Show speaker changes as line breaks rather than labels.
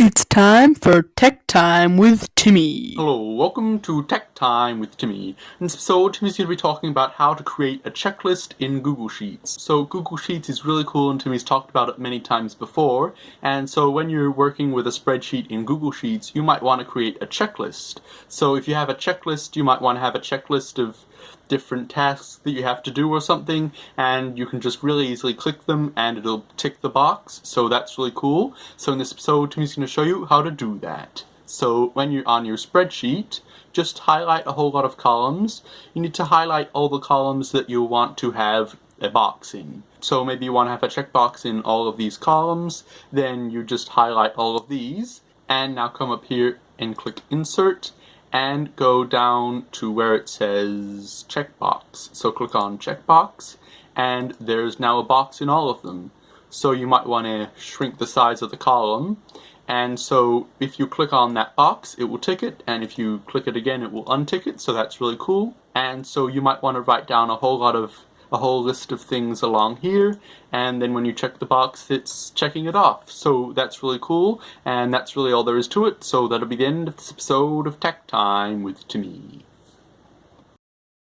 It's time for Tech Time with Timmy.
Hello, welcome to Tech Time with Timmy. In this episode, Timmy's going to be talking about how to create a checklist in Google Sheets. So Google Sheets is really cool and Timmy's talked about it many times before. And so when you're working with a spreadsheet in Google Sheets, you might want to create a checklist. So if you have a checklist, you might want to have a checklist of different tasks that you have to do or something, and you can just really easily click them and it'll tick the box. So that's really cool. So in this episode, Timmy's going to show you how to do that. So when you're on your spreadsheet, just highlight a whole lot of columns. You need to highlight all the columns that you want to have a box in. So maybe you want to have a checkbox in all of these columns, then you just highlight all of these, and now come up here and click Insert, and go down to where it says checkbox. So click on checkbox, and there's now a box in all of them. So you might want to shrink the size of the column. And so if you click on that box, it will tick it, and if you click it again, it will untick it, so that's really cool. And so you might want to write down a whole list of things along here, and then when you check the box, it's checking it off. So that's really cool, and that's really all there is to it. So that'll be the end of this episode of Tech Time with Timmy.